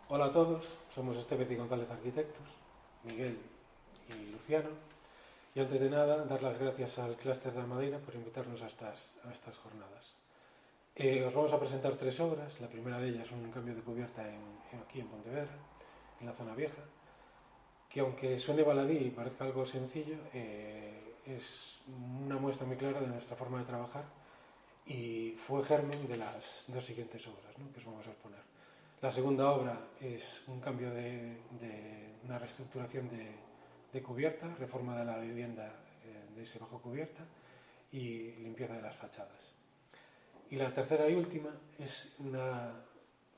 Hola a todos, somos Estevez y González Arquitectos, Miguel y Luciano. Y antes de nada, dar las gracias al Clúster de Madeira por invitarnos a estas jornadas. Os vamos a presentar tres obras. La primera de ellas es un cambio de cubierta aquí en Pontevedra, en la zona vieja, que aunque suene baladí y parezca algo sencillo, es una muestra muy clara de nuestra forma de trabajar y fue germen de las dos siguientes obras, ¿no?, que os vamos a exponer. La segunda obra es un cambio de una reestructuración de cubierta, reforma de la vivienda de ese bajo cubierta y limpieza de las fachadas. Y la tercera y última es una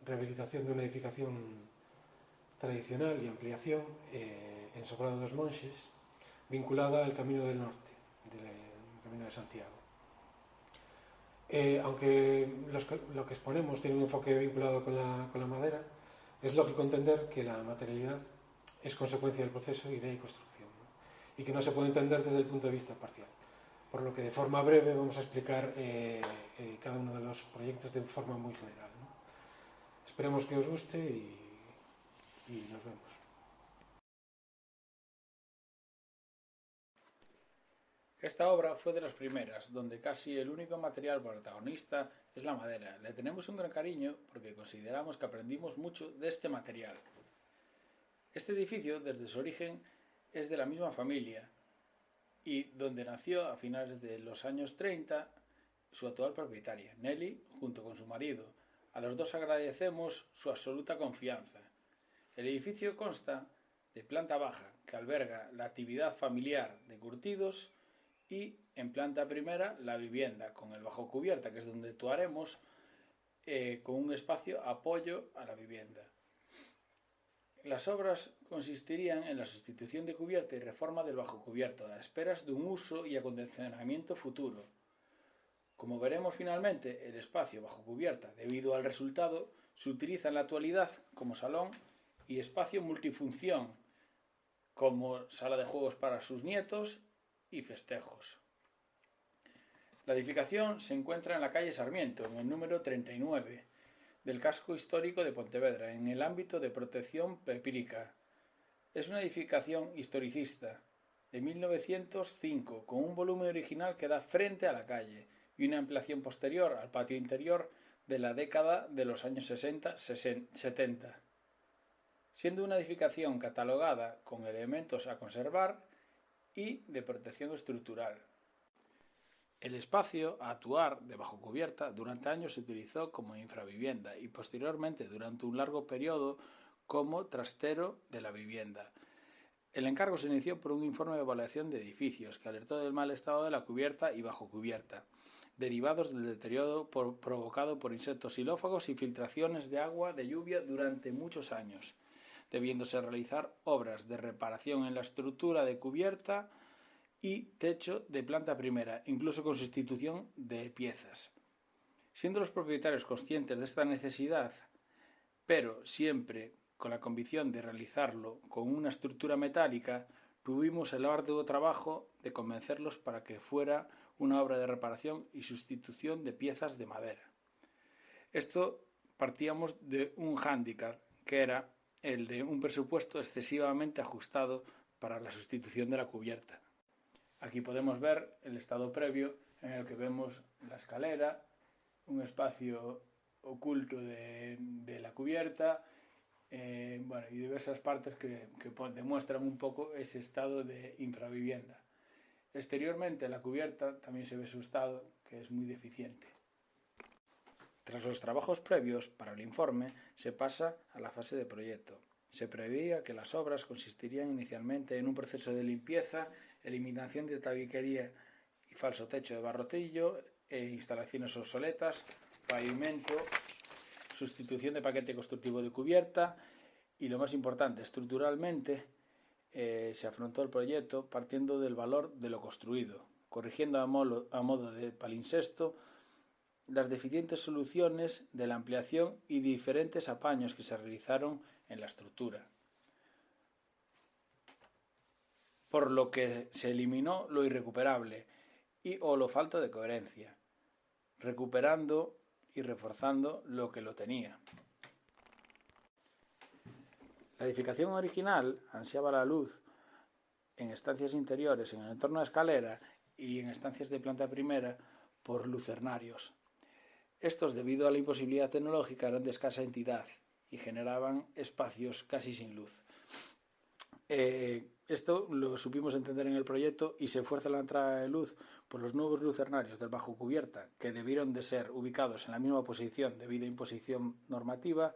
rehabilitación de una edificación tradicional y ampliación en Sobrado dos Monxes, vinculada al Camino del Norte, del Camino de Santiago. Aunque lo que exponemos tiene un enfoque vinculado con la madera, es lógico entender que la materialidad es consecuencia del proceso idea y construcción, ¿no?, y que no se puede entender desde el punto de vista parcial. Por lo que de forma breve vamos a explicar cada uno de los proyectos de forma muy general, ¿no? Esperemos que os guste y nos vemos. Esta obra fue de las primeras, donde casi el único material protagonista es la madera. Le tenemos un gran cariño porque consideramos que aprendimos mucho de este material. Este edificio, desde su origen, es de la misma familia y donde nació a finales de los años 30 su actual propietaria, Nelly, junto con su marido. A los dos agradecemos su absoluta confianza. El edificio consta de planta baja, que alberga la actividad familiar de curtidos, y en planta primera la vivienda con el bajo cubierta, que es donde actuaremos, con un espacio apoyo a la vivienda. Las obras consistirían en la sustitución de cubierta y reforma del bajo cubierto, a esperas de un uso y acondicionamiento futuro. Como veremos finalmente, el espacio bajo cubierta, debido al resultado, se utiliza en la actualidad como salón y espacio multifunción, como sala de juegos para sus nietos y festejos. La edificación se encuentra en la calle Sarmiento, en el número 39 del casco histórico de Pontevedra, en el ámbito de protección pepírica. Es una edificación historicista de 1905, con un volumen original que da frente a la calle y una ampliación posterior al patio interior de la década de los años 60-70, siendo una edificación catalogada con elementos a conservar y de protección estructural. El espacio a actuar de bajo cubierta durante años se utilizó como infravivienda y posteriormente durante un largo periodo como trastero de la vivienda. El encargo se inició por un informe de evaluación de edificios que alertó del mal estado de la cubierta y bajo cubierta, derivados del deterioro provocado por insectos xilófagos y filtraciones de agua de lluvia durante muchos años, debiéndose realizar obras de reparación en la estructura de cubierta y techo de planta primera, incluso con sustitución de piezas. Siendo los propietarios conscientes de esta necesidad, pero siempre con la convicción de realizarlo con una estructura metálica, tuvimos el arduo trabajo de convencerlos para que fuera una obra de reparación y sustitución de piezas de madera. Esto partíamos de un hándicap, que era el de un presupuesto excesivamente ajustado para la sustitución de la cubierta. Aquí podemos ver el estado previo, en el que vemos la escalera, un espacio oculto de la cubierta, y diversas partes que demuestran un poco ese estado de infravivienda. Exteriormente la cubierta también se ve su estado, que es muy deficiente. Tras los trabajos previos para el informe, se pasa a la fase de proyecto. Se preveía que las obras consistirían inicialmente en un proceso de limpieza, eliminación de tabiquería y falso techo de barrotillo, instalaciones obsoletas, pavimento, sustitución de paquete constructivo de cubierta y, lo más importante, estructuralmente se afrontó el proyecto partiendo del valor de lo construido, corrigiendo a modo de palincesto las deficientes soluciones de la ampliación y diferentes apaños que se realizaron en la estructura, por lo que se eliminó lo irrecuperable o lo falto de coherencia, recuperando y reforzando lo que lo tenía. La edificación original ansiaba la luz en estancias interiores, en el entorno de escalera y en estancias de planta primera por lucernarios. Estos, debido a la imposibilidad tecnológica, eran de escasa entidad y generaban espacios casi sin luz. Esto lo supimos entender en el proyecto y se fuerza la entrada de luz por los nuevos lucernarios del bajo cubierta, que debieron de ser ubicados en la misma posición debido a imposición normativa.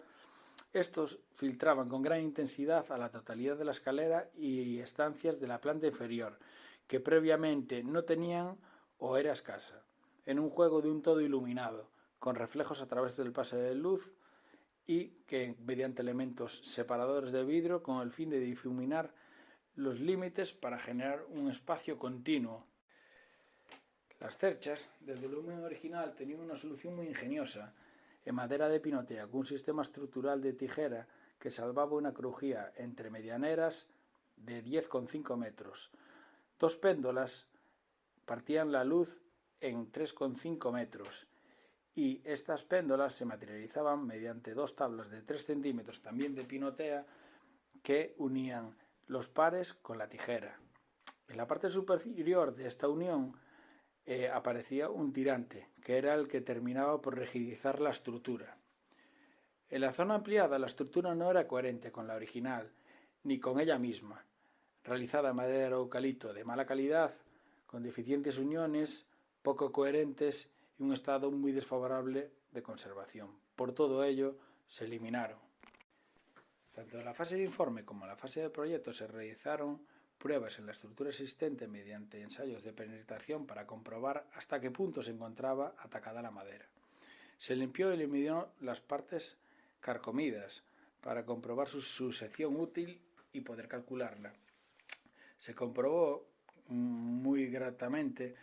Estos filtraban con gran intensidad a la totalidad de la escalera y estancias de la planta inferior, que previamente no tenían o era escasa, en un juego de un todo iluminado, con reflejos a través del pase de luz y que mediante elementos separadores de vidrio con el fin de difuminar los límites para generar un espacio continuo. Las cerchas del volumen original tenían una solución muy ingeniosa en madera de pinotea con un sistema estructural de tijera que salvaba una crujía entre medianeras de 10,5 metros. Dos péndolas partían la luz en 3,5 metros y estas péndolas se materializaban mediante dos tablas de 3 centímetros también de pinotea que unían los pares con la tijera. En la parte superior de esta unión aparecía un tirante, que era el que terminaba por rigidizar la estructura. En la zona ampliada la estructura no era coherente con la original, ni con ella misma, realizada en madera de eucalipto de mala calidad, con deficientes uniones, poco coherentes y un estado muy desfavorable de conservación. Por todo ello, se eliminaron. Tanto en la fase de informe como en la fase de proyecto se realizaron pruebas en la estructura existente mediante ensayos de penetración para comprobar hasta qué punto se encontraba atacada la madera. Se limpió y eliminó las partes carcomidas para comprobar su sección útil y poder calcularla. Se comprobó muy gratamente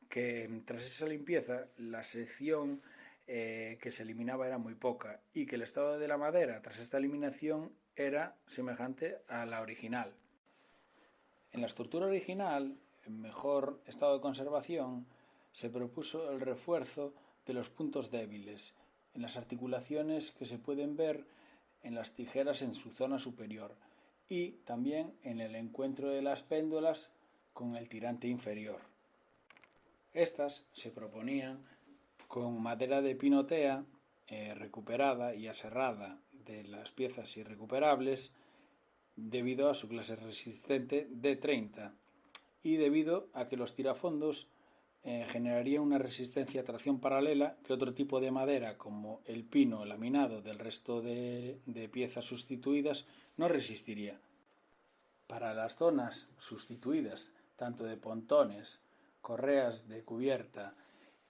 que tras esa limpieza la sección que se eliminaba era muy poca y que el estado de la madera tras esta eliminación era semejante a la original. En la estructura original, en mejor estado de conservación, se propuso el refuerzo de los puntos débiles, en las articulaciones que se pueden ver en las tijeras en su zona superior y también en el encuentro de las péndolas con el tirante inferior. Estas se proponían con madera de pinotea recuperada y aserrada de las piezas irrecuperables debido a su clase resistente D30 y debido a que los tirafondos generarían una resistencia a tracción paralela que otro tipo de madera como el pino laminado del resto de piezas sustituidas no resistiría. Para las zonas sustituidas, tanto de pontones, correas de cubierta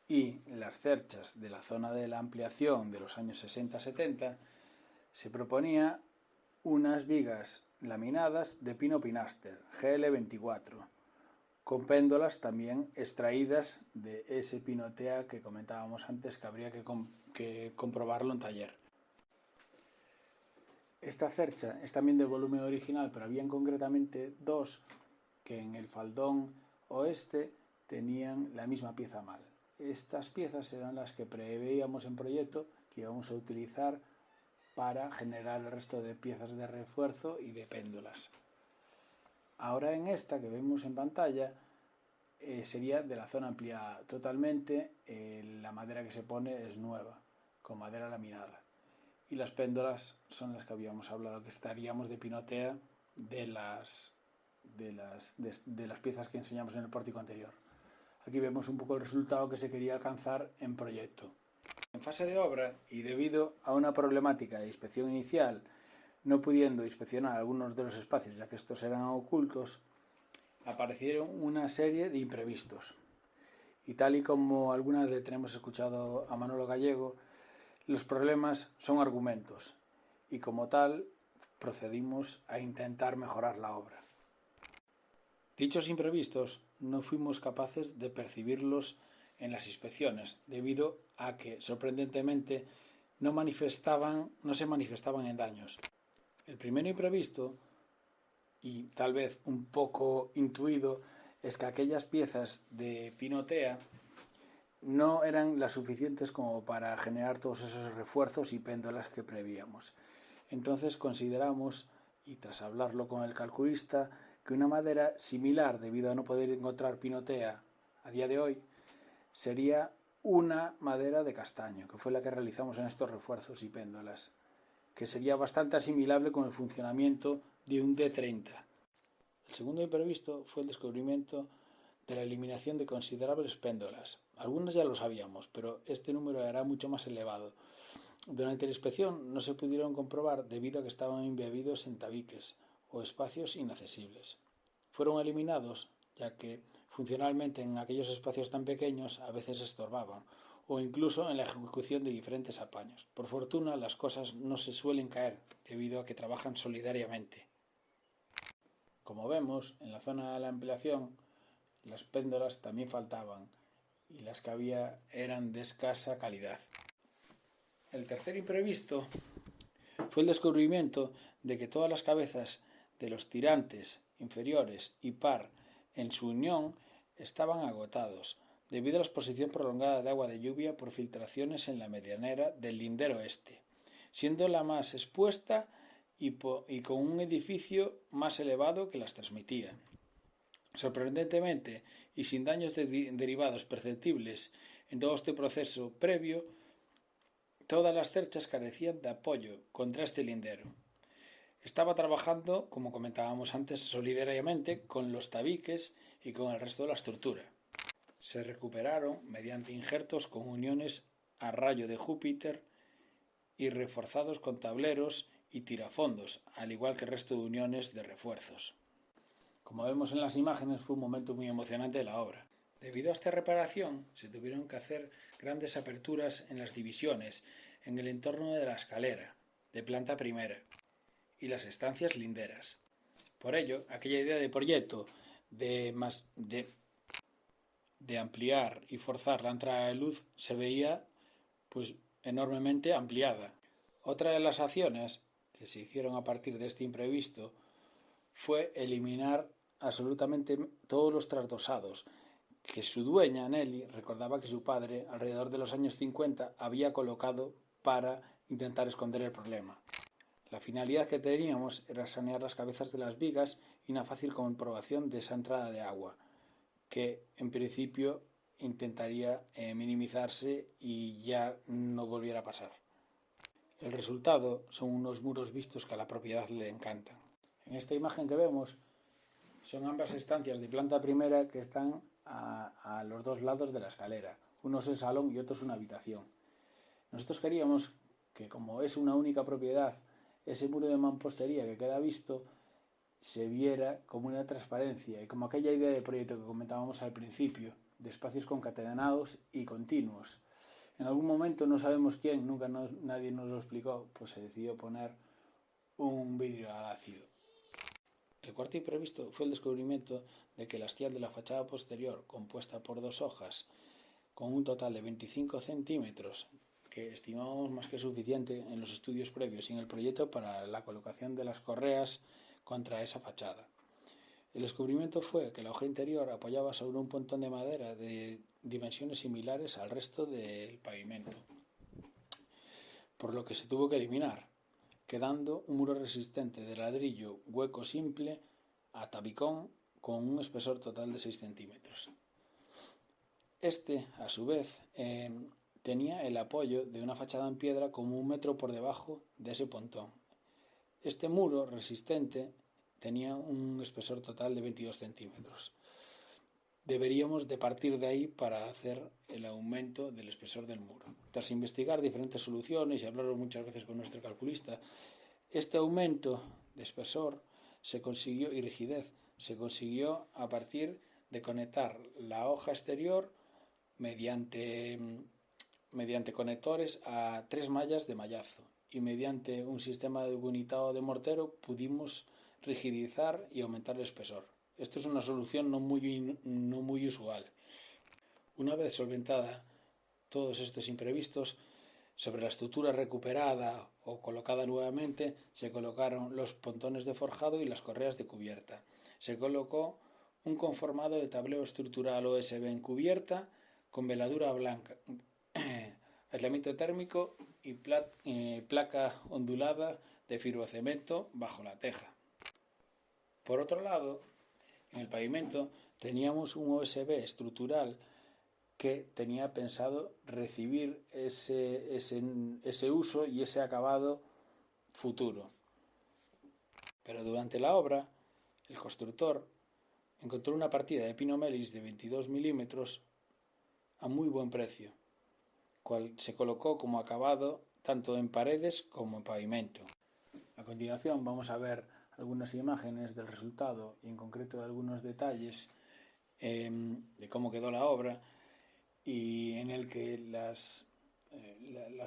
y las cerchas de la zona de la ampliación de los años 60-70, se proponía unas vigas laminadas de pino pinaster GL24, con péndolas también extraídas de ese pinotea que comentábamos antes que habría que comprobarlo en taller. Esta cercha es también del volumen original, pero habían concretamente dos que en el faldón oeste tenían la misma pieza mal. Estas piezas eran las que preveíamos en proyecto que íbamos a utilizar para generar el resto de piezas de refuerzo y de péndolas. Ahora en esta que vemos en pantalla sería de la zona ampliada totalmente, la madera que se pone es nueva, con madera laminada. Y las péndolas son las que habíamos hablado, que estaríamos de pinotea de las piezas que enseñamos en el pórtico anterior. Aquí vemos un poco el resultado que se quería alcanzar en proyecto. En fase de obra y debido a una problemática de inspección inicial, no pudiendo inspeccionar algunos de los espacios ya que estos eran ocultos, aparecieron una serie de imprevistos. Y tal y como algunas vez tenemos escuchado a Manolo Gallego, los problemas son argumentos y como tal procedimos a intentar mejorar la obra. Dichos imprevistos no fuimos capaces de percibirlos en las inspecciones, debido a que, sorprendentemente, no se manifestaban en daños. El primer imprevisto, y tal vez un poco intuido, es que aquellas piezas de pinotea no eran las suficientes como para generar todos esos refuerzos y péndolas que prevíamos. Entonces consideramos y tras hablarlo con el calculista, que una madera similar, debido a no poder encontrar pinotea a día de hoy, sería una madera de castaño, que fue la que realizamos en estos refuerzos y péndolas, que sería bastante asimilable con el funcionamiento de un D30. El segundo imprevisto fue el descubrimiento de la eliminación de considerables péndolas. Algunas ya lo sabíamos, pero este número era mucho más elevado. Durante la inspección no se pudieron comprobar debido a que estaban embebidos en tabiques o espacios inaccesibles. Fueron eliminados ya que funcionalmente en aquellos espacios tan pequeños a veces estorbaban, o incluso en la ejecución de diferentes apaños. Por fortuna las cosas no se suelen caer debido a que trabajan solidariamente. Como vemos, en la zona de la ampliación las péndolas también faltaban y las que había eran de escasa calidad. El tercer imprevisto fue el descubrimiento de que todas las cabezas de los tirantes inferiores y par en su unión estaban agotados, debido a la exposición prolongada de agua de lluvia por filtraciones en la medianera del lindero este, siendo la más expuesta y con un edificio más elevado que las transmitía. Sorprendentemente, y sin daños derivados perceptibles en todo este proceso previo, todas las cerchas carecían de apoyo contra este lindero. Estaba trabajando, como comentábamos antes, solidariamente con los tabiques y con el resto de la estructura. Se recuperaron mediante injertos con uniones a rayo de Júpiter y reforzados con tableros y tirafondos, al igual que el resto de uniones de refuerzos. Como vemos en las imágenes, fue un momento muy emocionante de la obra. Debido a esta reparación, se tuvieron que hacer grandes aperturas en las divisiones, en el entorno de la escalera, de planta primera, y las estancias linderas. Por ello, aquella idea de proyecto de ampliar y forzar la entrada de luz se veía enormemente ampliada. Otra de las acciones que se hicieron a partir de este imprevisto fue eliminar absolutamente todos los trasdosados, que su dueña, Nelly, recordaba que su padre, alrededor de los años 50, había colocado para intentar esconder el problema. La finalidad que teníamos era sanear las cabezas de las vigas y una fácil comprobación de esa entrada de agua, que en principio intentaría minimizarse y ya no volviera a pasar. El resultado son unos muros vistos que a la propiedad le encantan. En esta imagen que vemos son ambas estancias de planta primera que están a los dos lados de la escalera. Uno es el salón y otro es una habitación. Nosotros queríamos que, como es una única propiedad, ese muro de mampostería que queda visto se viera como una transparencia y como aquella idea de proyecto que comentábamos al principio, de espacios concatenados y continuos. En algún momento, no sabemos quién, nadie nos lo explicó, pues se decidió poner un vidrio al ácido. El cuarto imprevisto fue el descubrimiento de que la hastial de la fachada posterior, compuesta por dos hojas, con un total de 25 centímetros, que estimábamos más que suficiente en los estudios previos y en el proyecto para la colocación de las correas contra esa fachada. El descubrimiento fue que la hoja interior apoyaba sobre un pontón de madera de dimensiones similares al resto del pavimento, por lo que se tuvo que eliminar, quedando un muro resistente de ladrillo hueco simple a tabicón con un espesor total de 6 centímetros. Este, a su vez, tenía el apoyo de una fachada en piedra como 1 metro por debajo de ese pontón. Este muro resistente tenía un espesor total de 22 centímetros. Deberíamos de partir de ahí para hacer el aumento del espesor del muro. Tras investigar diferentes soluciones y hablarlo muchas veces con nuestro calculista, este aumento de espesor y rigidez se consiguió a partir de conectar la hoja exterior mediante conectores a 3 mallas de mallazo, y mediante un sistema de bonitado de mortero pudimos rigidizar y aumentar el espesor. Esto es una solución no muy usual. Una vez solventada todos estos imprevistos, sobre la estructura recuperada o colocada nuevamente, se colocaron los pontones de forjado y las correas de cubierta. Se colocó un conformado de tablero estructural OSB en cubierta con veladura blanca, aislamiento térmico y placa ondulada de fibrocemento bajo la teja. Por otro lado, en el pavimento teníamos un OSB estructural que tenía pensado recibir ese uso y ese acabado futuro. Pero durante la obra, el constructor encontró una partida de pino melis de 22 milímetros a muy buen precio, cual se colocó como acabado tanto en paredes como en pavimento. A continuación vamos a ver algunas imágenes del resultado y en concreto algunos detalles de cómo quedó la obra, y en el que las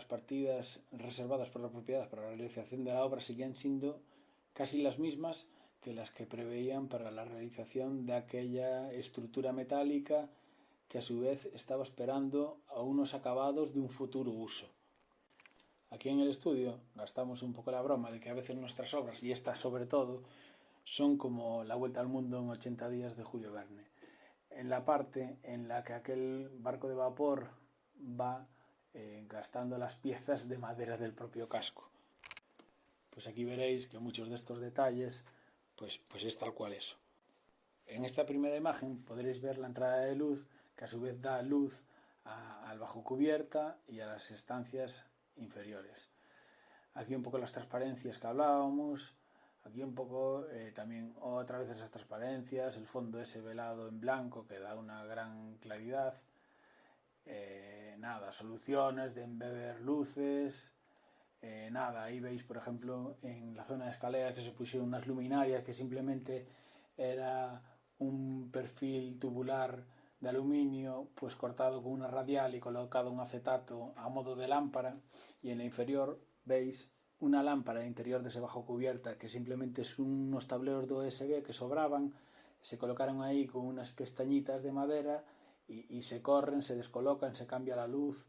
partidas reservadas por la propiedad para la realización de la obra seguían siendo casi las mismas que las que preveían para la realización de aquella estructura metálica que a su vez estaba esperando a unos acabados de un futuro uso. Aquí en el estudio gastamos un poco la broma de que a veces nuestras obras, y estas sobre todo, son como La vuelta al mundo en 80 días de Julio Verne, en la parte en la que aquel barco de vapor va gastando las piezas de madera del propio casco. Pues aquí veréis que muchos de estos detalles pues es tal cual eso. En esta primera imagen podréis ver la entrada de luz, que a su vez da luz al bajo cubierta y a las estancias inferiores. Aquí un poco las transparencias que hablábamos, aquí un poco también otra vez esas transparencias, el fondo ese velado en blanco que da una gran claridad, soluciones de embeber luces, ahí veis por ejemplo en la zona de escaleras que se pusieron unas luminarias que simplemente era un perfil tubular de aluminio pues cortado con una radial y colocado un acetato a modo de lámpara, y en la inferior veis una lámpara interior de ese bajo cubierta que simplemente es unos tableros de USB que sobraban, se colocaron ahí con unas pestañitas de madera y se corren, se descolocan, se cambia la luz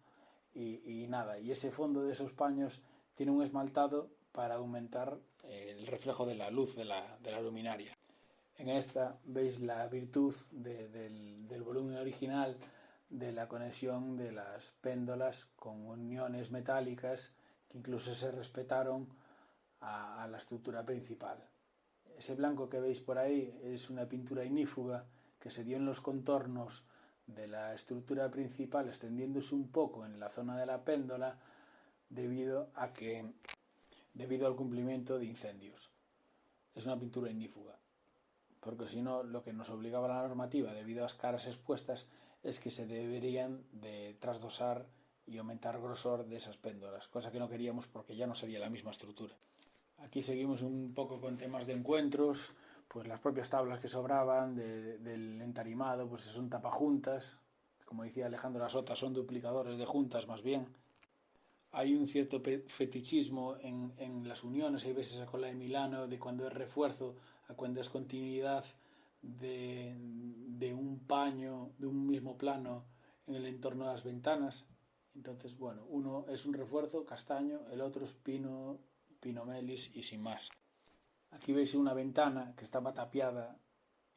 y ese fondo de esos paños tiene un esmaltado para aumentar el reflejo de la luz de la luminaria. En esta veis la virtud del volumen original de la conexión de las péndolas con uniones metálicas que incluso se respetaron a la estructura principal. Ese blanco que veis por ahí es una pintura ignífuga que se dio en los contornos de la estructura principal, extendiéndose un poco en la zona de la péndola debido al cumplimiento de incendios. Es una pintura ignífuga, porque si no, lo que nos obligaba la normativa debido a las caras expuestas es que se deberían de trasdosar y aumentar grosor de esas péndolas, cosa que no queríamos porque ya no sería la misma estructura. Aquí seguimos un poco con temas de encuentros, pues las propias tablas que sobraban del entarimado, pues son tapajuntas, como decía Alejandro Lasota, son duplicadores de juntas más bien. Hay un cierto fetichismo en las uniones, hay veces esa cola de Milano, de cuando es refuerzo a cuando es continuidad de un paño, de un mismo plano en el entorno de las ventanas. Entonces, bueno, uno es un refuerzo castaño, el otro es pino melis y sin más. Aquí veis una ventana que estaba tapiada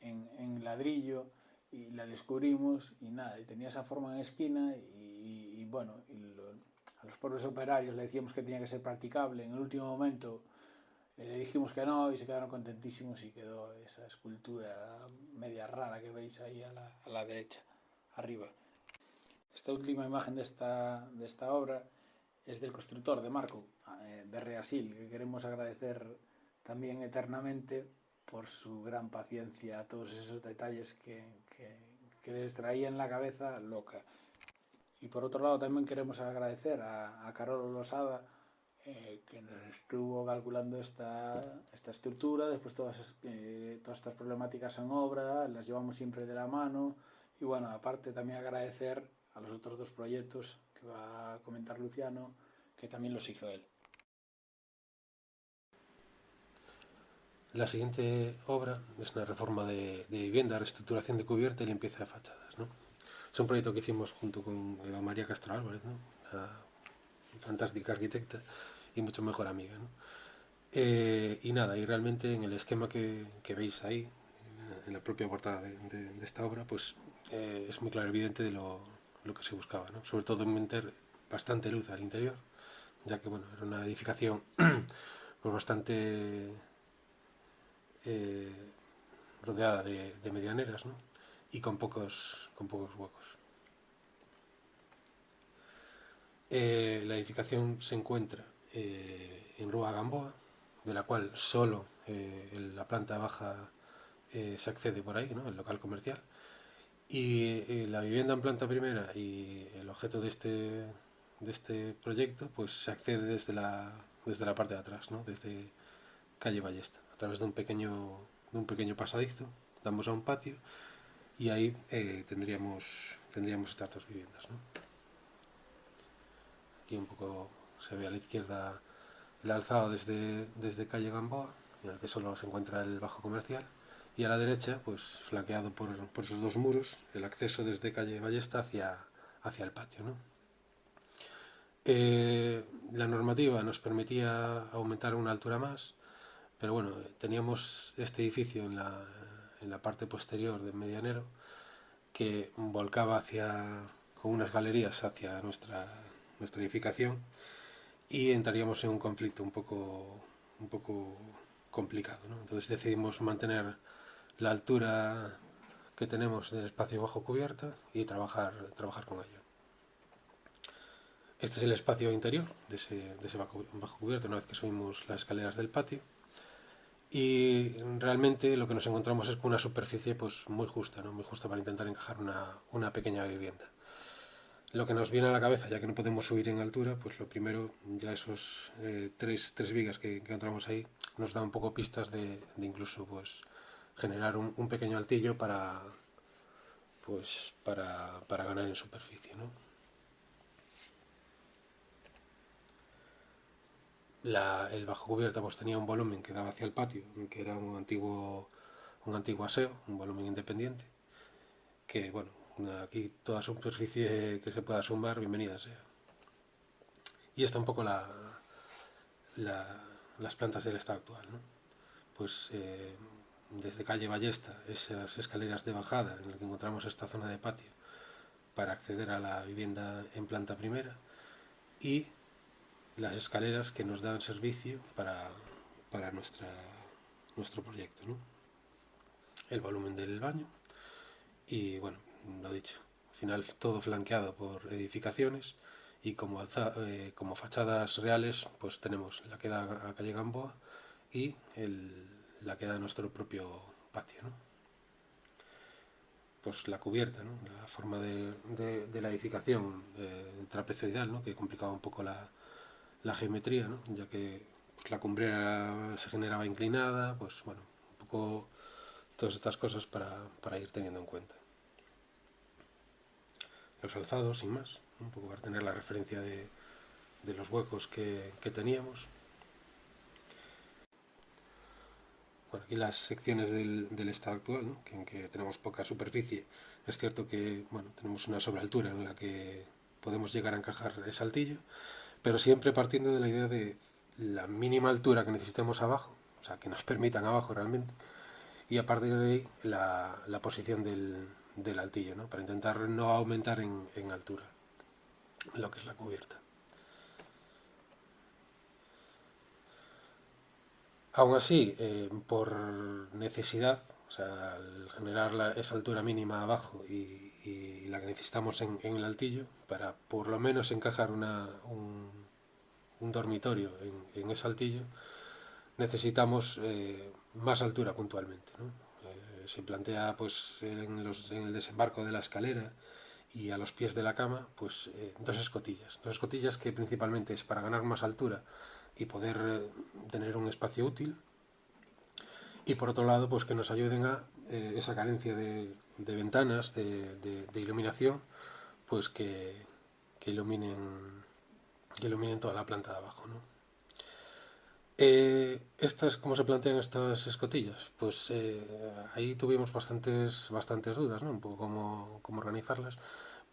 en ladrillo y la descubrimos y tenía esa forma en esquina y a los propios operarios le decíamos que tenía que ser practicable. En el último momento le dijimos que no y se quedaron contentísimos y quedó esa escultura media rara que veis ahí a la derecha, arriba. Esta última imagen de esta obra es del constructor, de Marco, de Reasil, que queremos agradecer también eternamente por su gran paciencia a todos esos detalles que les traía en la cabeza loca. Y por otro lado también queremos agradecer a Carolo Losada, que nos estuvo calculando esta estructura. Después todas estas problemáticas en obra las llevamos siempre de la mano, y bueno, aparte también agradecer a los otros dos proyectos que va a comentar Luciano, que también los hizo él. La siguiente obra es una reforma de vivienda, reestructuración de cubierta y limpieza de fachadas, ¿no? Es un proyecto que hicimos junto con Eva María Castro Álvarez, ¿no? Una fantástica arquitecta y mucho mejor amiga, ¿no? Y realmente en el esquema que veis ahí, en la propia portada de esta obra, pues es muy claro evidente de lo que se buscaba, ¿no? Sobre todo meter bastante luz al interior, ya que bueno, era una edificación pues bastante rodeada de medianeras, ¿no? Y con pocos huecos. La edificación se encuentra en Rúa Gamboa, de la cual solo la planta baja se accede por ahí, ¿no? El local comercial. Y la vivienda en planta primera y el objeto de este proyecto, pues se accede desde la parte de atrás, ¿no? Desde calle Ballesta, a través de un pequeño pasadizo, damos a un patio y ahí tendríamos estas dos viviendas, ¿no? Aquí un poco se ve a la izquierda el alzado desde calle Gamboa, en el que solo se encuentra el bajo comercial, y a la derecha, pues flanqueado por esos dos muros, el acceso desde calle Ballesta hacia el patio, ¿no? La normativa nos permitía aumentar una altura más, pero bueno, teníamos este edificio en la parte posterior del medianero que volcaba con unas galerías hacia nuestra edificación, y entraríamos en un conflicto un poco complicado, ¿no? Entonces decidimos mantener la altura que tenemos del espacio bajo cubierta y trabajar con ello. Este es el espacio interior de ese bajo cubierta una vez que subimos las escaleras del patio, y realmente lo que nos encontramos es con una superficie pues muy justa, ¿no? Muy justa para intentar encajar una pequeña vivienda. Lo que nos viene a la cabeza, ya que no podemos subir en altura, pues lo primero, ya esos tres vigas que encontramos ahí, nos da un poco pistas de incluso pues generar un pequeño altillo para ganar en superficie, ¿no? El bajo cubierta pues tenía un volumen que daba hacia el patio, que era un antiguo aseo, un volumen independiente, que bueno, aquí toda superficie que se pueda sumar, bienvenida sea. Y está un poco las plantas del estado actual, ¿no? Pues desde calle Ballesta, esas escaleras de bajada en las que encontramos esta zona de patio para acceder a la vivienda en planta primera, y las escaleras que nos dan servicio para nuestro proyecto, ¿no? El volumen del baño y, bueno, lo dicho, al final todo flanqueado por edificaciones, y como fachadas reales pues tenemos la que da a calle Gamboa y la que da a nuestro propio patio, ¿no? Pues la cubierta, ¿no? La forma de la edificación trapezoidal, ¿no? Que complicaba un poco la geometría, ¿no? Ya que pues, la cumbrera se generaba inclinada, pues bueno, un poco todas estas cosas para ir teniendo en cuenta. Los alzados, sin más, ¿no? Un poco para tener la referencia de los huecos que teníamos. Bueno, aquí las secciones del estado actual, ¿no? Que aunque tenemos poca superficie, es cierto que bueno, tenemos una sobrealtura en la que podemos llegar a encajar ese altillo, pero siempre partiendo de la idea de la mínima altura que necesitemos abajo, o sea, que nos permitan abajo realmente, y a partir de ahí la posición del altillo, ¿no? Para intentar no aumentar en altura lo que es la cubierta. Aún así, por necesidad, o sea, al generar esa altura mínima abajo y la que necesitamos en el altillo, para por lo menos encajar un dormitorio en ese altillo, necesitamos más altura puntualmente, ¿no? Se plantea pues en el desembarco de la escalera y a los pies de la cama pues dos escotillas que principalmente es para ganar más altura y poder tener un espacio útil, y por otro lado pues que nos ayuden a esa carencia de ventanas, de iluminación, pues que iluminen toda la planta de abajo, ¿no? ¿Cómo se plantean estas escotillas? Pues ahí tuvimos bastantes dudas, ¿no? Un poco cómo organizarlas,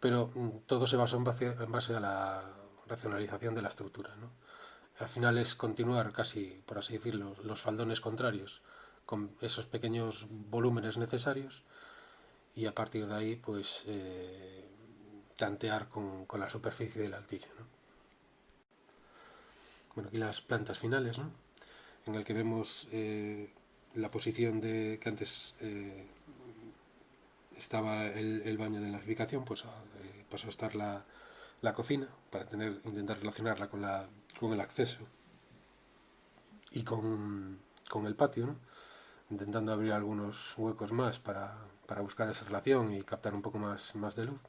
pero todo se basó en base a la racionalización de la estructura, ¿no? Al final es continuar casi, por así decirlo, los faldones contrarios con esos pequeños volúmenes necesarios, y a partir de ahí pues tantear con la superficie del altillo, ¿no? Bueno, aquí las plantas finales, ¿no? en el que vemos la posición de que antes estaba el baño de la edificación, pues pasó a estar la cocina, para intentar relacionarla con el acceso y con el patio, ¿no? Intentando abrir algunos huecos más para buscar esa relación y captar un poco más de luz.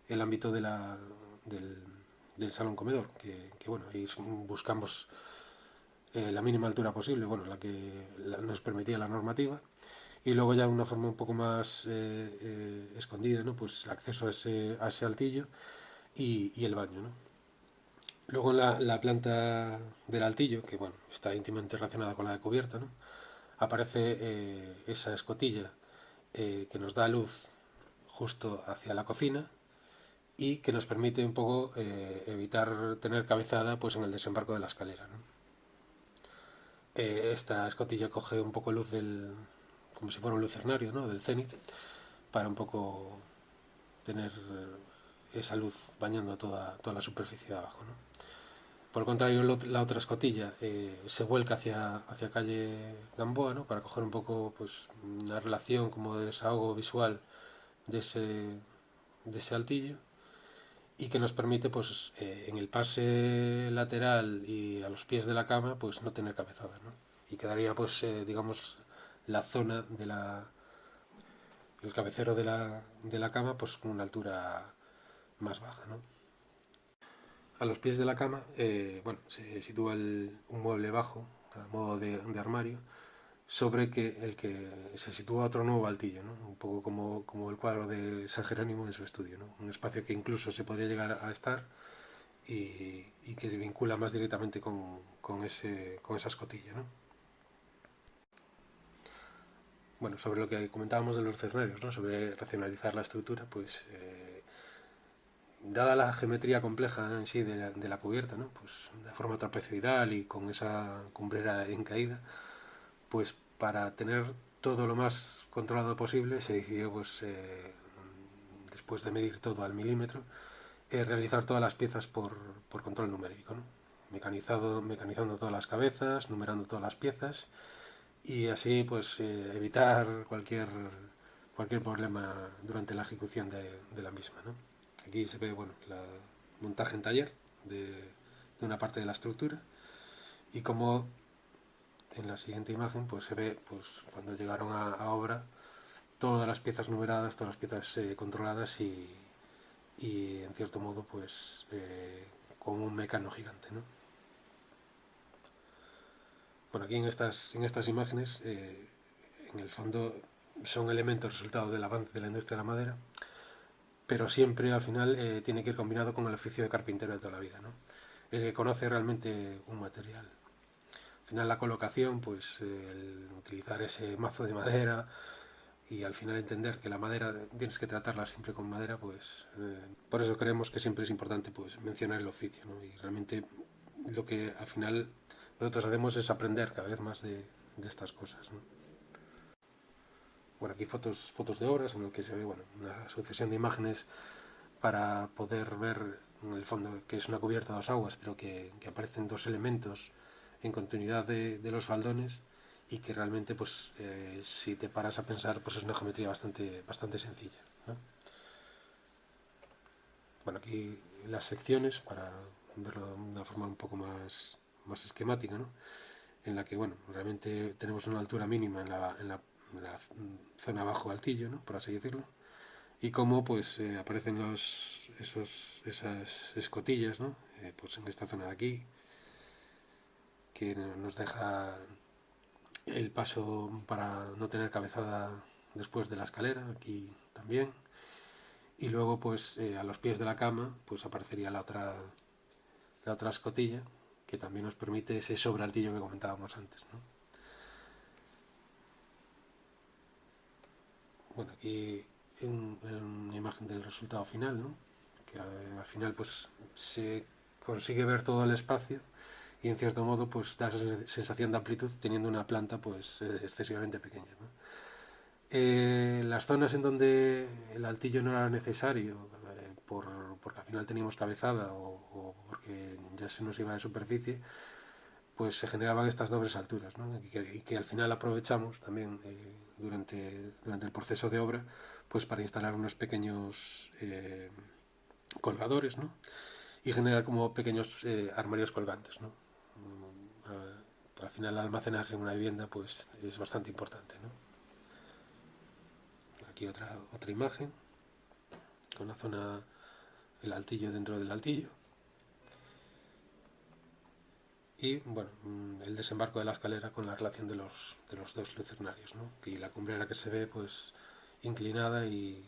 El ámbito del salón comedor, que bueno, ahí buscamos la mínima altura posible, bueno, la que nos permitía la normativa, y luego ya de una forma un poco más escondida, ¿no? Pues acceso a ese altillo y el baño, ¿no? Luego en la planta del altillo, que bueno, está íntimamente relacionada con la de cubierta, ¿no? Aparece esa escotilla que nos da luz justo hacia la cocina y que nos permite un poco evitar tener cabezada pues en el desembarco de la escalera, ¿no? Esta escotilla coge un poco luz como si fuera un lucernario, ¿no? Del cenit, para un poco tener esa luz bañando toda la superficie de abajo, ¿no? Por el contrario, la otra escotilla se vuelca hacia calle Gamboa, ¿no? Para coger un poco pues, una relación como de desahogo visual de ese altillo, y que nos permite pues, en el pase lateral y a los pies de la cama pues, no tener cabezada, ¿no? Y quedaría pues, digamos, la zona el cabecero de la cama pues, con una altura más baja, ¿no? A los pies de la cama, bueno, se sitúa un mueble bajo, a modo de armario, sobre el que se sitúa otro nuevo altillo, ¿no? Un poco como el cuadro de San Jerónimo en su estudio, ¿no? Un espacio que incluso se podría llegar a estar y que se vincula más directamente con esa escotilla, ¿no? Bueno, sobre lo que comentábamos de los cernarios, ¿no? Sobre racionalizar la estructura, pues dada la geometría compleja en sí de la cubierta, ¿no? Pues de forma trapezoidal y con esa cumbrera en caída, pues para tener todo lo más controlado posible se decidió, pues después de medir todo al milímetro, realizar todas las piezas por control numérico, ¿no? Mecanizando todas las cabezas, numerando todas las piezas y así pues evitar cualquier problema durante la ejecución de la misma, ¿no? Aquí se ve bueno, el montaje en taller de una parte de la estructura y como en la siguiente imagen pues se ve pues cuando llegaron a obra todas las piezas numeradas, todas las piezas controladas y en cierto modo pues con un mecano gigante, ¿no? Bueno, aquí en estas imágenes en el fondo son elementos resultado del avance de la industria de la madera, pero siempre al final tiene que ir combinado con el oficio de carpintero de toda la vida, ¿no? El que conoce realmente un material. Al final la colocación, pues el utilizar ese mazo de madera y al final entender que la madera tienes que tratarla siempre con madera, pues por eso creemos que siempre es importante pues mencionar el oficio, ¿no? Y realmente lo que al final nosotros hacemos es aprender cada vez más de estas cosas, ¿no? Bueno, aquí fotos de obras en el que se ve bueno, una sucesión de imágenes para poder ver en el fondo que es una cubierta a dos aguas, pero que aparecen dos elementos en continuidad de los faldones y que realmente pues si te paras a pensar pues es una geometría bastante sencilla, ¿no? Bueno, aquí las secciones para verlo de una forma un poco más esquemática, ¿no? En la que bueno, realmente tenemos una altura mínima en la zona bajo altillo, ¿no? Por así decirlo, y cómo pues aparecen esas escotillas, ¿no? Pues en esta zona de aquí que nos deja el paso para no tener cabezada después de la escalera, aquí también, y luego pues a los pies de la cama pues aparecería la otra escotilla que también nos permite ese sobrealtillo que comentábamos antes, ¿no? Bueno, aquí una imagen del resultado final, ¿no? Que al final pues se consigue ver todo el espacio y en cierto modo pues da esa sensación de amplitud teniendo una planta pues excesivamente pequeña, ¿no? Las zonas en donde el altillo no era necesario porque al final teníamos cabezada o porque ya se nos iba de superficie, pues se generaban estas dobles alturas, ¿no? y que al final aprovechamos también durante el proceso de obra, pues para instalar unos pequeños colgadores, ¿no? Y generar como pequeños armarios colgantes, ¿no? Al final el almacenaje en una vivienda pues es bastante importante, ¿no? Aquí otra imagen con la zona, el altillo dentro del altillo. Y bueno, el desembarco de la escalera con la relación de los dos lucernarios, ¿no? Y la cumbrera que se ve pues inclinada y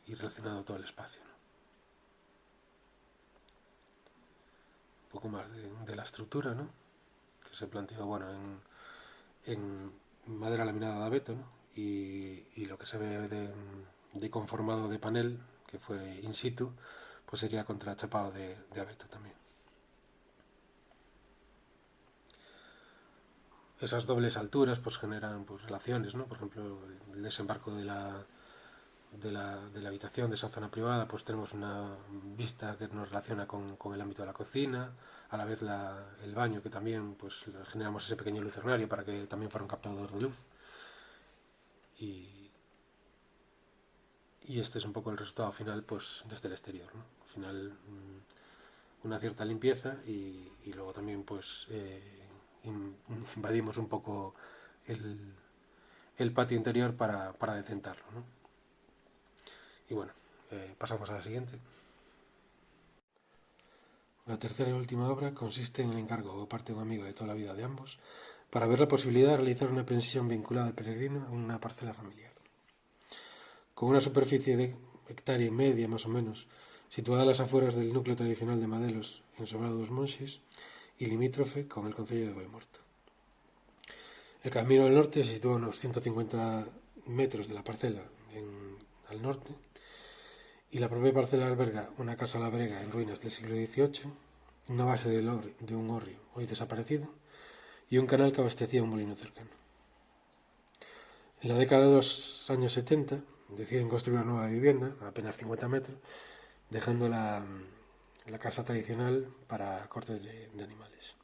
relacionado todo el espacio, ¿no? Un poco más de la estructura, ¿no? Que se planteó, bueno, en madera laminada de abeto, ¿no? Y lo que se ve de conformado de panel, que fue in situ, pues sería contrachapado de abeto también. Esas dobles alturas pues generan pues relaciones, ¿no? Por ejemplo, el desembarco de la habitación, de esa zona privada, pues tenemos una vista que nos relaciona con el ámbito de la cocina, a la vez el baño, que también pues generamos ese pequeño lucernario para que también fuera un captador de luz. Y este es un poco el resultado final pues desde el exterior, ¿no? Al final una cierta limpieza y luego también pues invadimos un poco el patio interior para decentarlo, ¿no? Y bueno, pasamos a la siguiente. La tercera y última obra consiste en el encargo por parte de un amigo de toda la vida de ambos para ver la posibilidad de realizar una pensión vinculada al peregrino en una parcela familiar. Con una superficie de hectárea y media más o menos, situada a las afueras del núcleo tradicional de Madelos, en Sobrado dos Monxes, y limítrofe con el concello de Boimorto. El camino del norte se sitúa a unos 150 metros de la parcela al norte, y la propia parcela alberga una casa labrega en ruinas del siglo XVIII, una base de un hórreo hoy desaparecido y un canal que abastecía un molino cercano. En la década de los años 70 deciden construir una nueva vivienda, a apenas 50 metros, dejando la casa tradicional para cortes de animales.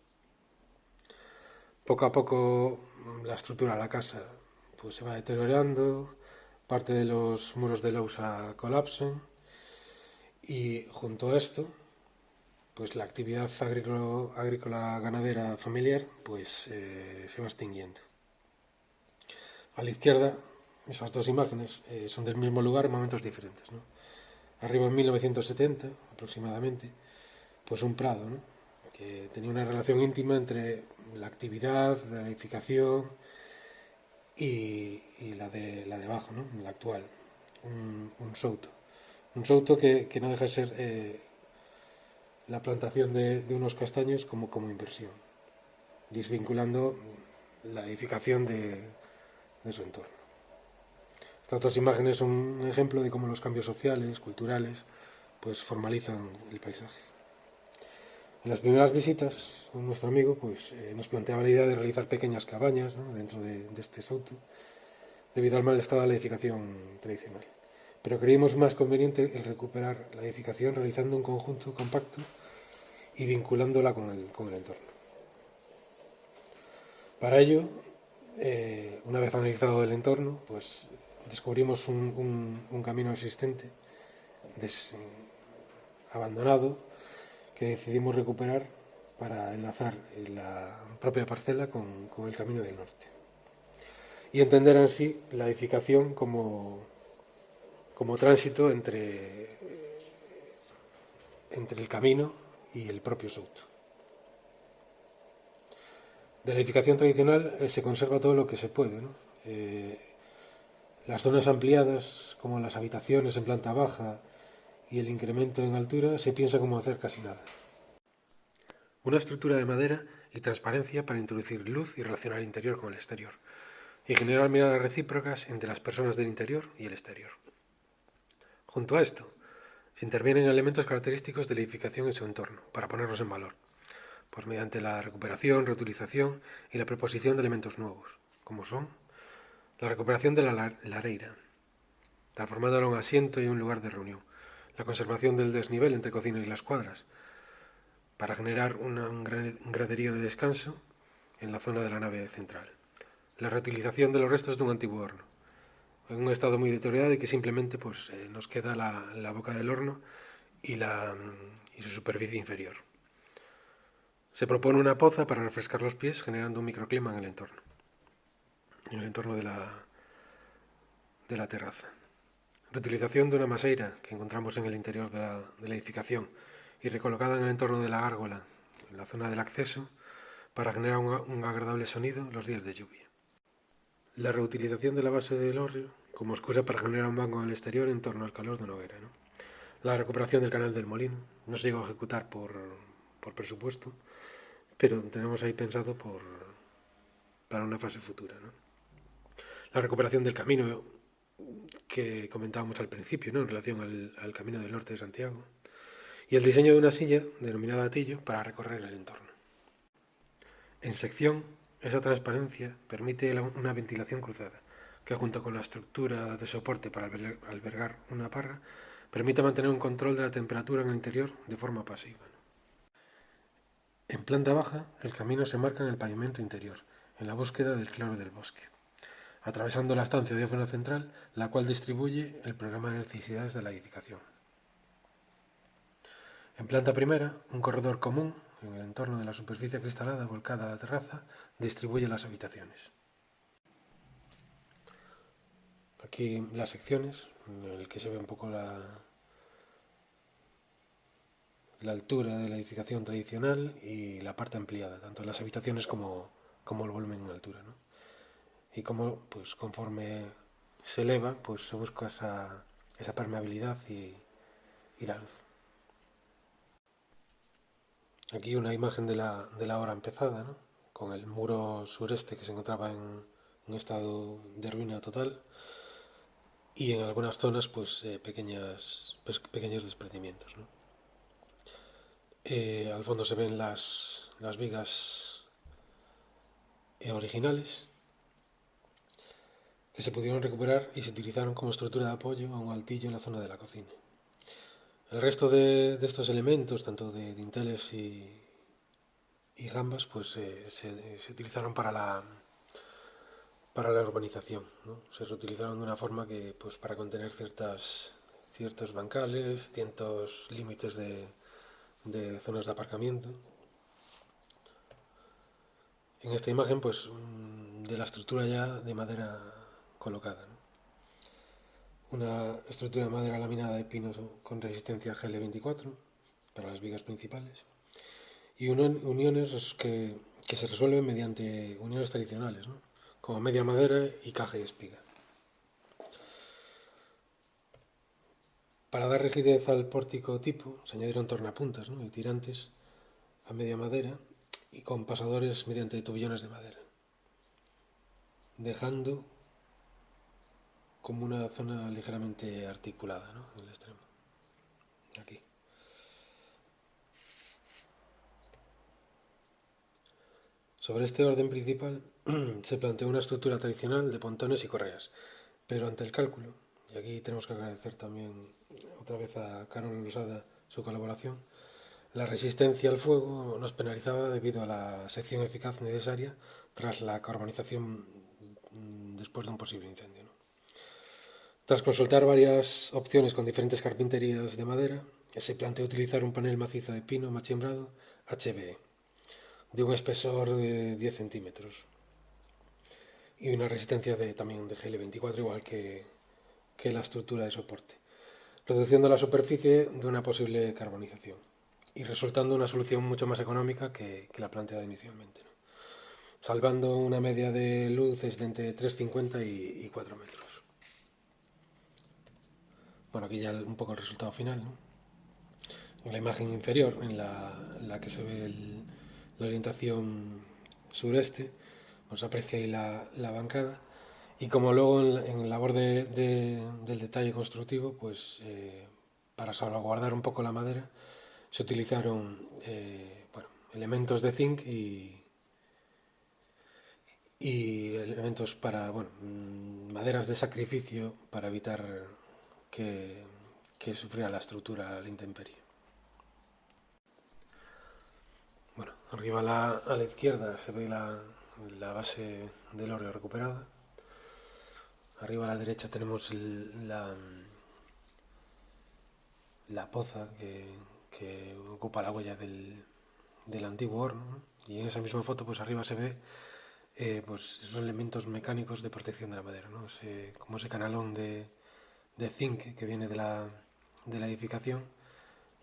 Poco a poco la estructura de la casa pues, se va deteriorando, parte de los muros de losa colapsan y junto a esto pues la actividad agrícola ganadera familiar pues se va extinguiendo. A la izquierda, esas dos imágenes son del mismo lugar en momentos diferentes, ¿no? Arriba en 1970 aproximadamente, pues un prado, ¿no? Que tenía una relación íntima entre la actividad, la edificación y la de abajo, ¿no? La actual, un souto. Un souto que no deja de ser la plantación de unos castaños como inversión, desvinculando la edificación de su entorno. Estas dos imágenes son un ejemplo de cómo los cambios sociales, culturales, pues formalizan el paisaje. En las primeras visitas, nuestro amigo pues, nos planteaba la idea de realizar pequeñas cabañas, ¿no? dentro de este souto, debido al mal estado de la edificación tradicional. Pero creímos más conveniente el recuperar la edificación realizando un conjunto compacto y vinculándola con el entorno. Para ello, una vez analizado el entorno, pues descubrimos un camino existente, abandonado, que decidimos recuperar para enlazar la propia parcela con el camino del norte. Y entender en sí la edificación como tránsito entre el camino y el propio souto. De la edificación tradicional se conserva todo lo que se puede, ¿no? Las zonas ampliadas, como las habitaciones en planta baja y el incremento en altura, se piensa como hacer casi nada. Una estructura de madera y transparencia para introducir luz y relacionar el interior con el exterior, y generar miradas recíprocas entre las personas del interior y el exterior. Junto a esto, se intervienen elementos característicos de la edificación en su entorno, para ponerlos en valor, pues mediante la recuperación, reutilización y la proposición de elementos nuevos, como son la recuperación de la lareira, transformándola en un asiento y un lugar de reunión, la conservación del desnivel entre cocina y las cuadras, para generar un graderío de descanso en la zona de la nave central. La reutilización de los restos de un antiguo horno, en un estado muy deteriorado y que simplemente pues, nos queda la boca del horno y su superficie inferior. Se propone una poza para refrescar los pies, generando un microclima en el entorno de la terraza. Reutilización de una maseira que encontramos en el interior de la edificación y recolocada en el entorno de la gárgola, en la zona del acceso, para generar un agradable sonido los días de lluvia. La reutilización de la base del hórreo como excusa para generar un banco en el exterior en torno al calor de una hoguera, ¿no? La recuperación del canal del molino no se llegó a ejecutar por presupuesto, pero tenemos ahí pensado para una fase futura, ¿no? La recuperación del camino que comentábamos al principio, ¿no? En relación al camino del norte de Santiago, y el diseño de una silla denominada atillo para recorrer el entorno. En sección, esa transparencia permite una ventilación cruzada, que junto con la estructura de soporte para albergar una parra, permite mantener un control de la temperatura en el interior de forma pasiva. En planta baja, el camino se marca en el pavimento interior, en la búsqueda del claro del bosque, atravesando la estancia diáfana central, la cual distribuye el programa de necesidades de la edificación. En planta primera, un corredor común, en el entorno de la superficie cristalada volcada a la terraza, distribuye las habitaciones. Aquí las secciones, en el que se ve un poco la altura de la edificación tradicional y la parte ampliada, tanto las habitaciones como el volumen en altura, ¿no? Y como, pues, conforme se eleva, pues se busca esa permeabilidad y la luz. Aquí una imagen de la obra empezada, ¿no? Con el muro sureste que se encontraba en un estado de ruina total y en algunas zonas pues pequeños desprendimientos, ¿no? Al fondo se ven las vigas originales que se pudieron recuperar y se utilizaron como estructura de apoyo a un altillo en la zona de la cocina. El resto de estos elementos, tanto de dinteles y jambas, pues se utilizaron para la urbanización, ¿no? Se reutilizaron de una forma que, pues, para contener ciertos bancales, ciertos límites de zonas de aparcamiento. En esta imagen, pues, de la estructura ya de madera colocada, ¿no? Una estructura de madera laminada de pino con resistencia GL24 para las vigas principales y uniones que se resuelven mediante uniones tradicionales, ¿no? Como media madera y caja y espiga. Para dar rigidez al pórtico tipo se añadieron tornapuntas, ¿no? Y tirantes a media madera y con pasadores mediante tubillones de madera, dejando como una zona ligeramente articulada, ¿no? En el extremo. Aquí. Sobre este orden principal se planteó una estructura tradicional de pontones y correas, pero ante el cálculo, y aquí tenemos que agradecer también otra vez a Carol Losada su colaboración, la resistencia al fuego nos penalizaba debido a la sección eficaz necesaria tras la carbonización después de un posible incendio, ¿no? Tras consultar varias opciones con diferentes carpinterías de madera, se planteó utilizar un panel macizo de pino machimbrado HBE, de un espesor de 10 centímetros y una resistencia también de GL24, igual que la estructura de soporte, reduciendo la superficie de una posible carbonización y resultando una solución mucho más económica que la planteada inicialmente, ¿no? Salvando una media de luces de entre 3,50 y 4 metros. Bueno, aquí ya un poco el resultado final, ¿no? En la imagen inferior, en la que se ve la orientación sureste, pues aprecia ahí la bancada, y como luego en labor del detalle constructivo, pues para salvaguardar un poco la madera, se utilizaron elementos de zinc y elementos para, maderas de sacrificio para evitar que sufriera la estructura a la intemperie. Arriba a la izquierda se ve la base del hórreo recuperada. Arriba a la derecha tenemos la poza que ocupa la huella del antiguo horno, ¿no? Y en esa misma foto pues arriba se ve pues esos elementos mecánicos de protección de la madera, ¿no? Como ese canalón de zinc que viene de la edificación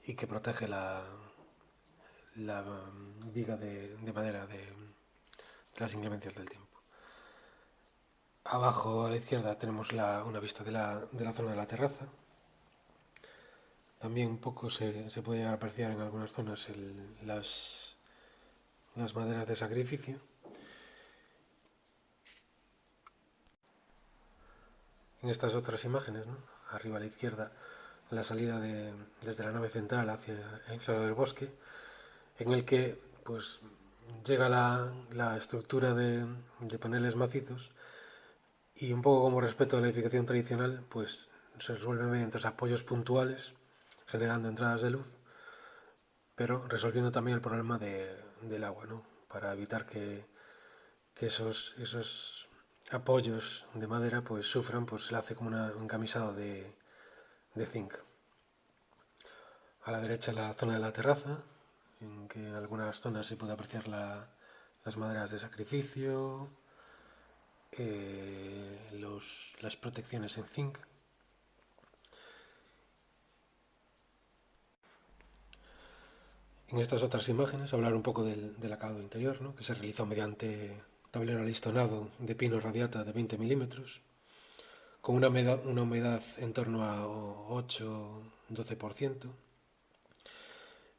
y que protege la viga de madera de las inclemencias del tiempo. Abajo a la izquierda tenemos una vista de la zona de la terraza. También un poco se puede llegar a apreciar en algunas zonas las maderas de sacrificio. En estas otras imágenes, ¿no? Arriba a la izquierda, la salida desde la nave central hacia el claro del bosque, en el que pues llega la estructura de paneles macizos y un poco como respeto a la edificación tradicional, pues se resuelve mediante apoyos puntuales, generando entradas de luz, pero resolviendo también el problema del agua, ¿no? Para evitar que esos apoyos de madera pues sufran, pues se le hace como un encamisado de zinc. A la derecha la zona de la terraza, en que en algunas zonas se puede apreciar las maderas de sacrificio, las protecciones en zinc. En estas otras imágenes hablar un poco del acabado interior, ¿no? Que se realizó mediante tablero alistonado de pino radiata de 20 milímetros, con una humedad en torno a 8-12%,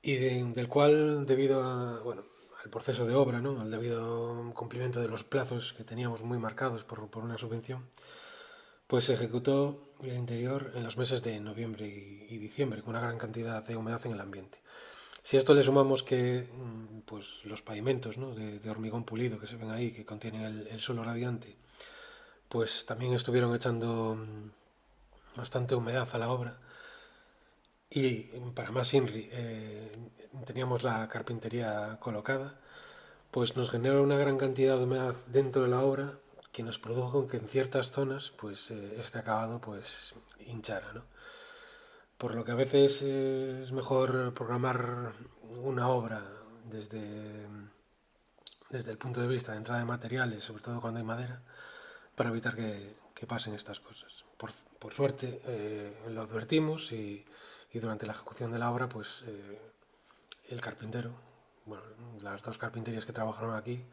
y del cual, debido al proceso de obra, ¿no? Al debido cumplimiento de los plazos que teníamos muy marcados por una subvención, pues se ejecutó el interior en los meses de noviembre y diciembre, con una gran cantidad de humedad en el ambiente. Si a esto le sumamos que pues los pavimentos, ¿no? de hormigón pulido que se ven ahí, que contienen el suelo radiante, pues también estuvieron echando bastante humedad a la obra. Y para más INRI, teníamos la carpintería colocada, pues nos generó una gran cantidad de humedad dentro de la obra que nos produjo que en ciertas zonas pues este acabado pues hinchara, ¿no? Por lo que a veces es mejor programar una obra desde el punto de vista de entrada de materiales, sobre todo cuando hay madera, para evitar que pasen estas cosas. Por suerte lo advertimos y durante la ejecución de la obra pues el carpintero, bueno, las dos carpinterías que trabajaron aquí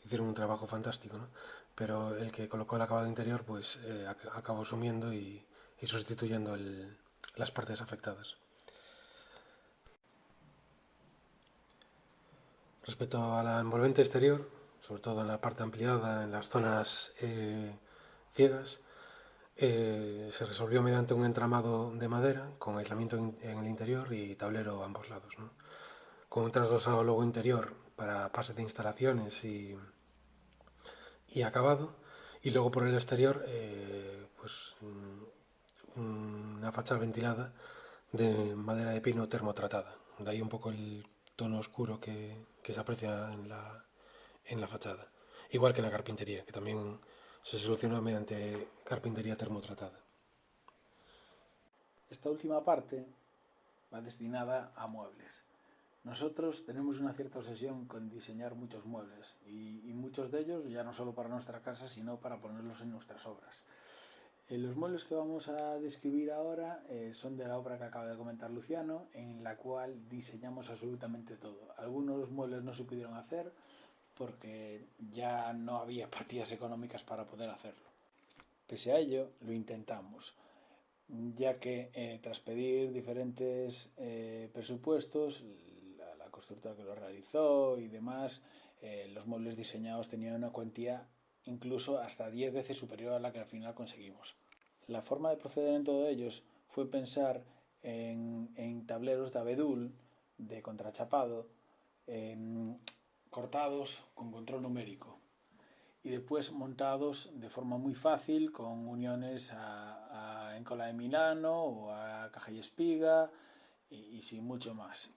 hicieron un trabajo fantástico, ¿no? Pero el que colocó el acabado interior pues acabó sumiendo y sustituyendo las partes afectadas. Respecto a la envolvente exterior, sobre todo en la parte ampliada, en las zonas ciegas, se resolvió mediante un entramado de madera con aislamiento en el interior y tablero a ambos lados, ¿no? Con un trasdosado luego interior para pase de instalaciones y acabado, y luego por el exterior pues una fachada ventilada de madera de pino termotratada. De ahí un poco el tono oscuro que se aprecia en la fachada. Igual que en la carpintería, que también se solucionó mediante carpintería termotratada. Esta última parte va destinada a muebles. Nosotros tenemos una cierta obsesión con diseñar muchos muebles y muchos de ellos ya no solo para nuestra casa, sino para ponerlos en nuestras obras. Los muebles que vamos a describir ahora son de la obra que acaba de comentar Luciano, en la cual diseñamos absolutamente todo. Algunos muebles no se pudieron hacer porque ya no había partidas económicas para poder hacerlo. Pese a ello, lo intentamos, ya que tras pedir diferentes presupuestos, la constructora que lo realizó y demás, los muebles diseñados tenían una cuantía incluso hasta 10 veces superior a la que al final conseguimos. La forma de proceder en todo ellos fue pensar en tableros de abedul, de contrachapado, cortados con control numérico y después montados de forma muy fácil con uniones en cola de Milano o a caja y espiga y sin mucho más.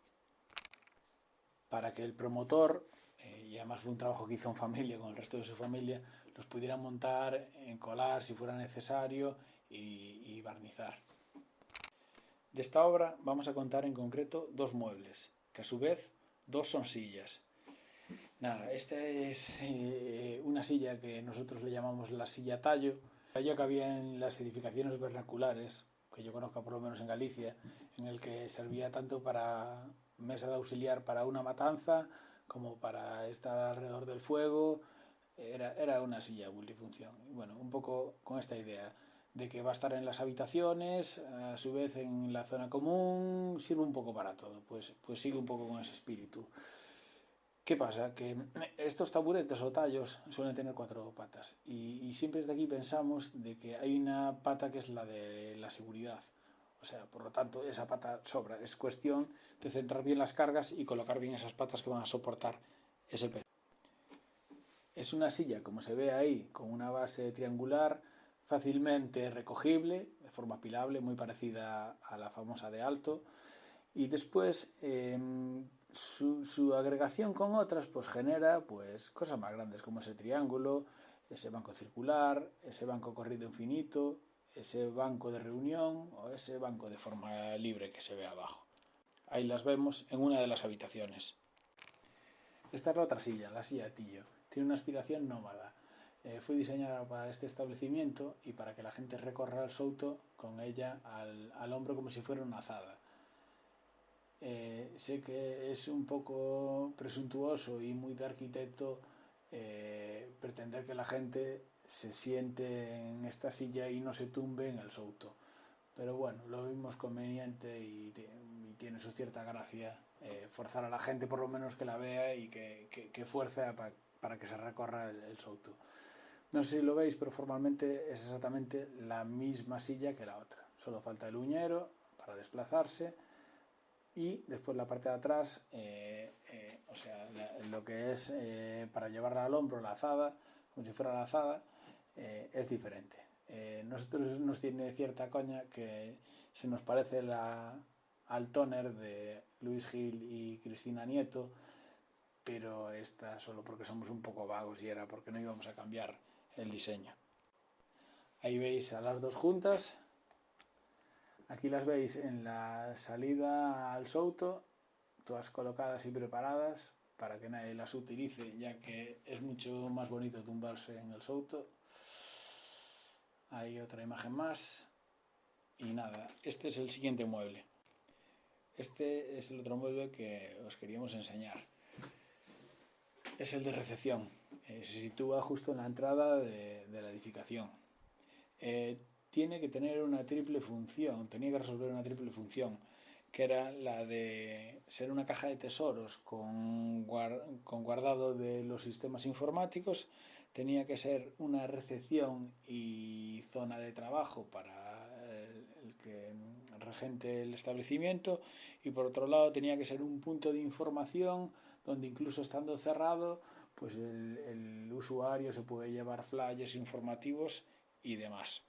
para que el promotor, y además fue un trabajo que hizo en familia, con el resto de su familia, los pudiera montar, encolar si fuera necesario y barnizar. De esta obra vamos a contar en concreto 2 muebles, que a su vez 2 son sillas. Nada, esta es una silla que nosotros le llamamos la silla tallo. Tallo que había en las edificaciones vernaculares, que yo conozco por lo menos en Galicia, en el que servía tanto para mesa de auxiliar para una matanza como para estar alrededor del fuego. Era una silla multifunción. Y bueno, un poco con esta idea de que va a estar en las habitaciones, a su vez en la zona común, sirve un poco para todo, pues sigue un poco con ese espíritu. ¿Qué pasa? Que estos taburetes o tallos suelen tener 4 patas y siempre desde aquí pensamos de que hay una pata que es la de la seguridad. O sea, por lo tanto, esa pata sobra. Es cuestión de centrar bien las cargas y colocar bien esas patas que van a soportar ese peso. Es una silla, como se ve ahí, con una base triangular, fácilmente recogible, de forma pilable, muy parecida a la famosa de Alto. Y después su agregación con otras pues genera pues cosas más grandes como ese triángulo, ese banco circular, ese banco corrido infinito, ese banco de reunión o ese banco de forma libre que se ve abajo. Ahí las vemos en una de las habitaciones. Esta es la otra silla, la silla de Tillo. Tiene una aspiración nómada. Fue diseñada para este establecimiento y para que la gente recorra el souto con ella al hombro como si fuera una azada. Sé que es un poco presuntuoso y muy de arquitecto pretender que la gente se siente en esta silla y no se tumbe en el souto. Pero bueno, lo vimos conveniente y tiene su cierta gracia forzar a la gente por lo menos que la vea y que fuerce para que se recorra el souto. No sé si lo veis, pero formalmente es exactamente la misma silla que la otra. Solo falta el uñero para desplazarse y después la parte de atrás, o sea, lo que es para llevarla al hombro, la azada, como si fuera la azada, es diferente. Nosotros nos tiene cierta coña que se nos parece al tóner de Luis Gil y Cristina Nieto, pero esta solo porque somos un poco vagos y era porque no íbamos a cambiar el diseño. Ahí veis a las 2 juntas. Aquí las veis en la salida al souto, todas colocadas y preparadas para que nadie las utilice, ya que es mucho más bonito tumbarse en el souto. Hay otra imagen más. Y nada, este es el siguiente mueble. Este es el otro mueble que os queríamos enseñar. Es el de recepción. Se sitúa justo en la entrada de la edificación. Tiene que tener una triple función, tenía que resolver una triple función, que era la de ser una caja de tesoros con guardado de los sistemas informáticos, tenía que ser una recepción y zona de trabajo para el que regente el establecimiento, y por otro lado tenía que ser un punto de información donde incluso estando cerrado pues el usuario se puede llevar flyers informativos y demás.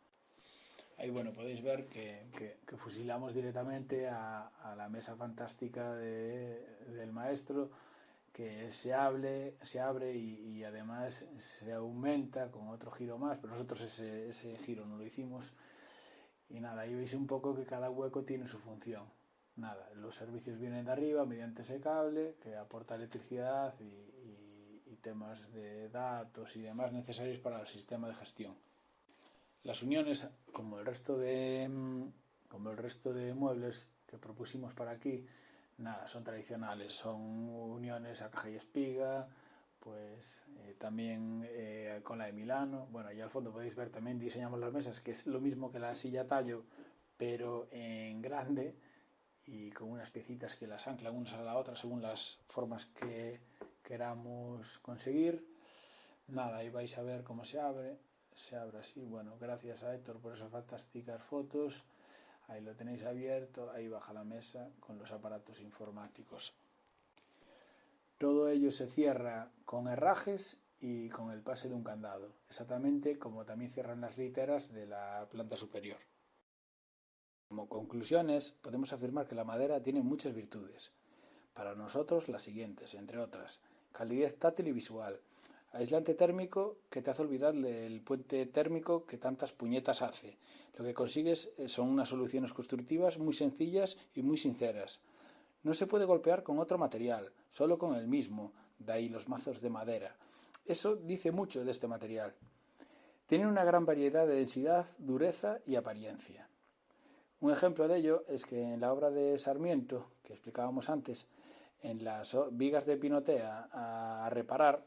Ahí bueno, podéis ver que fusilamos directamente a la mesa fantástica del maestro, que se abre y además se aumenta con otro giro más, pero nosotros ese giro no lo hicimos. Y nada, ahí veis un poco que cada hueco tiene su función. Nada, los servicios vienen de arriba mediante ese cable que aporta electricidad y temas de datos y demás necesarios para el sistema de gestión. Las uniones, como el resto de muebles que propusimos para aquí, nada, son tradicionales, son uniones a caja y espiga, pues también con la de Milano. Bueno, y al fondo podéis ver también diseñamos las mesas, que es lo mismo que la silla tallo, pero en grande y con unas piecitas que las anclan unas a la otra según las formas que queramos conseguir. Nada, ahí vais a ver cómo se abre así. Bueno, gracias a Héctor por esas fantásticas fotos. Ahí lo tenéis abierto, ahí baja la mesa con los aparatos informáticos. Todo ello se cierra con herrajes y con el pase de un candado, exactamente como también cierran las literas de la planta superior. Como conclusiones, podemos afirmar que la madera tiene muchas virtudes. Para nosotros las siguientes, entre otras: calidez táctil y visual, aislante térmico que te hace olvidar el puente térmico que tantas puñetas hace. Lo que consigues son unas soluciones constructivas muy sencillas y muy sinceras. No se puede golpear con otro material, solo con el mismo, de ahí los mazos de madera. Eso dice mucho de este material. Tiene una gran variedad de densidad, dureza y apariencia. Un ejemplo de ello es que en la obra de Sarmiento, que explicábamos antes, en las vigas de pinotea a reparar,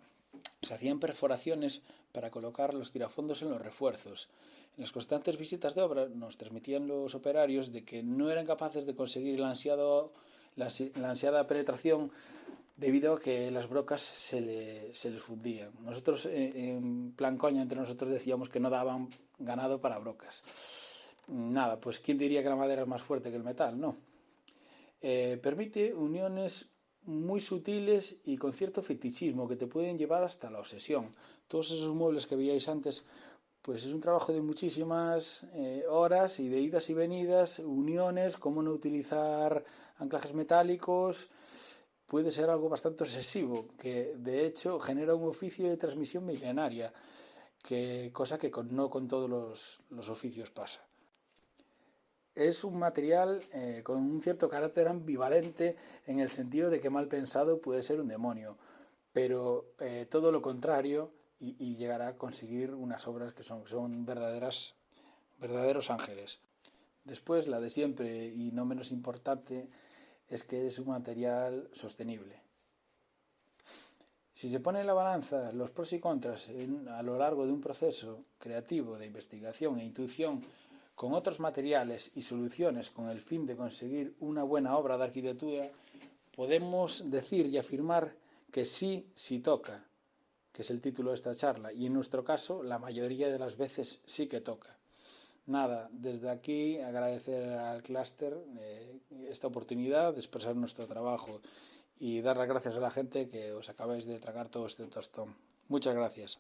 se hacían perforaciones para colocar los tirafondos en los refuerzos. En las constantes visitas de obra nos transmitían los operarios de que no eran capaces de conseguir la ansiada penetración debido a que las brocas se les fundían. Nosotros, en plan coña, entre nosotros decíamos que no daban ganado para brocas. Nada, pues ¿quién diría que la madera es más fuerte que el metal? No. Permite uniones muy sutiles y con cierto fetichismo que te pueden llevar hasta la obsesión. Todos esos muebles que veíais antes, pues es un trabajo de muchísimas horas y de idas y venidas, uniones, cómo no utilizar anclajes metálicos. Puede ser algo bastante obsesivo, que de hecho genera un oficio de transmisión milenaria, cosa que no con todos los oficios pasa. Es un material con un cierto carácter ambivalente en el sentido de que mal pensado puede ser un demonio, pero todo lo contrario y llegará a conseguir unas obras que son verdaderos ángeles. Después, la de siempre y no menos importante, es que es un material sostenible. Si se pone en la balanza los pros y contras a lo largo de un proceso creativo de investigación e intuición con otros materiales y soluciones con el fin de conseguir una buena obra de arquitectura, podemos decir y afirmar que sí toca, que es el título de esta charla, y en nuestro caso la mayoría de las veces sí que toca. Nada, desde aquí agradecer al clúster esta oportunidad de expresar nuestro trabajo y dar las gracias a la gente que os acabáis de tragar todo este tostón. Muchas gracias.